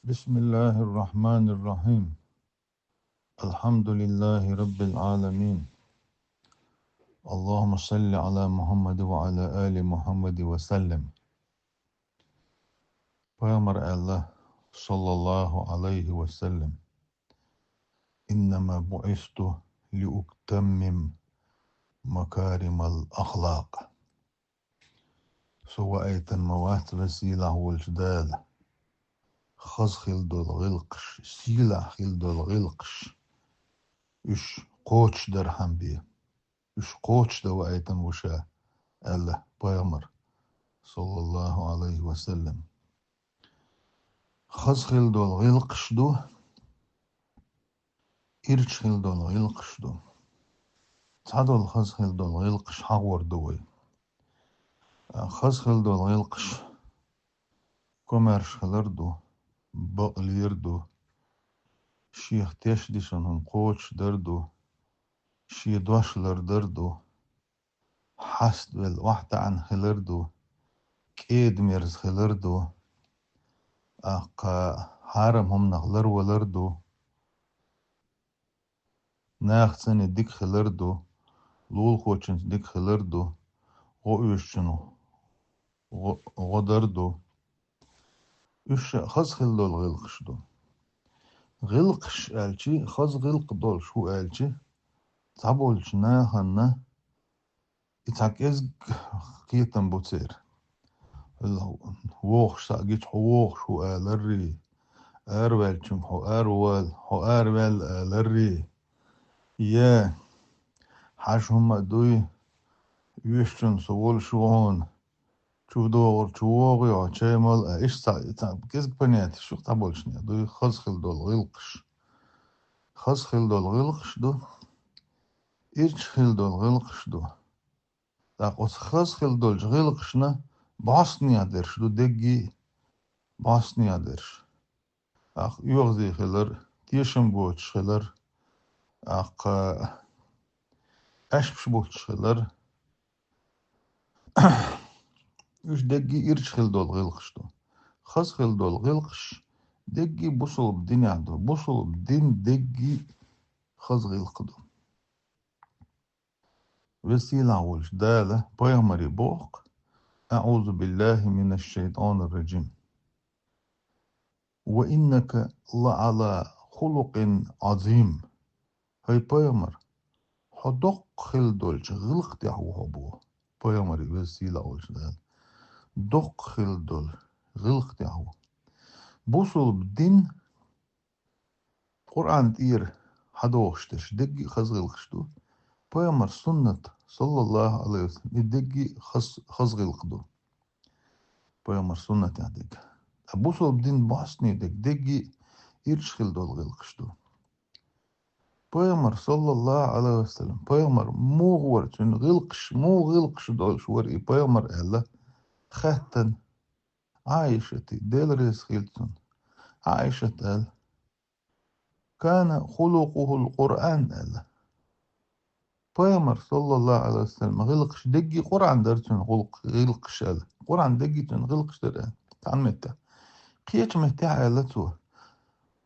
بسم الله الرحمن الرحيم. الحمد لله رب العالمين. اللهم صل على محمد وعلى آل محمد وسلم. Peygamber Allah sallallahu aleyhi ve sellem. İnnemâ bu'istu liuktemmim makarimal ahlak. سواء موات وسيلة والجدال خز خلد الغلقش سيلة خلد الغلقش إش قوتش درهم بي إش قوتش دواء وشا الله بيامر صلى الله عليه وسلم خز خلد الغلقش دو إرش خلد الغلقش دو تعدو الخز خلد الغلقش حور دوي خز خلد الغلقش كومرش خلردو بقليردو شيخ تيش ديشن قوتش دردو شي دوشلر دردو حسد والوحدة عن خلردو كيد ميرز خلردو حارم هم نخلر ولردو ناخسن ديك خلردو لول خوچن ديك خلردو غوشنو غدردو إش خز خلدو الغلقش دو غلقش آلشي خز غلق دول شو آلشي تعبولش ناخنا يتحك إزق قيتن بوتير ووخش ساقيت حووخ شو آلري أروال چم حو أروال آلري يا حاش هم دوي يشتن سوول شوون شو دور شووغي وشيمال إيش كيزك بنيات شو تعبولشني دوي خز خلدو الغلقش خز خلدو الغلقش دو إيش خلدو الغلقش دو تاقوس خز خلدو الغلقشنا باسنيا درش دو دقي باسنيا درش أخ يوغزي خلر تيشم بوش خلر أخ أشبش بوش خلر يوش دقي إرش خلدو الغلقش دو خز خلدو الغلقش دقي بوصل بدنيا دو بوصل بدين دقي خز غلق دو وسيلة عولش دالة بيغمري بوق أعوذ بالله من الشيطان الرجيم وإنك لعلى خلق عظيم هاي بيغمر حدق خلدولش غلق تحو هبو بيغمري وسيلة عولش دالة دق خلدول غلق تحو بوصل بدين قرآن تير حدوخشتش دقي خز غلقشتو بيغمر سنة صلى الله عليه وسلم دقي خز غلقدو بيغمر سنة يعدك بوصل بدين باسني دقي يرشخل دول غلقشتو بيغمر صلى الله عليه وسلم بيغمر مو غورتن غلقش دول شوري بيغمر ألا خاتن عايشتي ديل ريس خيلتن عايشة أل كان خلقه القرآن ألا بيغمر صلى الله عليه وسلم غلقش دقي قرآن درتن غلقش ألا قرآن دقي تن غلقش در ألا تعمتا قيش مهتاع ألتو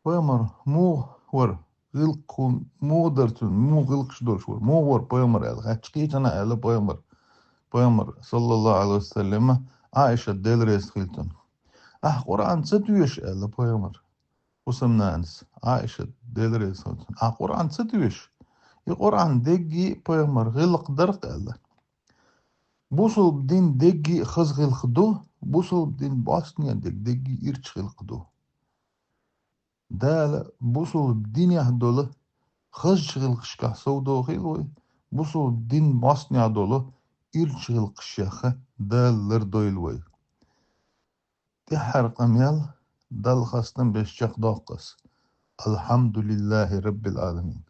بيغمر مو ور غلق مو درتن مو غلقش دول شور مو ور بيغمر ألا هاتشقيت أنا ألا بيغمر صلى الله عليه وسلم عائشة ديل ريس خيلتن قرآن ستويش ألا بيغمر وسمنانس عائشة ديل ريس خيلتن قرآن ستويش القرآن دقي بيغمر غلق درق ألا بوصل بدين دقي خز غلق دو بوصل بدين باسنيا دقي إرش غلق دو دال بوصل بدين يهدوله خز غلق شكا سودو غيلوي بوصل بدين باسنيا دوله إرش غلق شيخة دال لردويلوي تحرق أميال دال خاصة بشيخ داقس الحمد لله رب العالمين.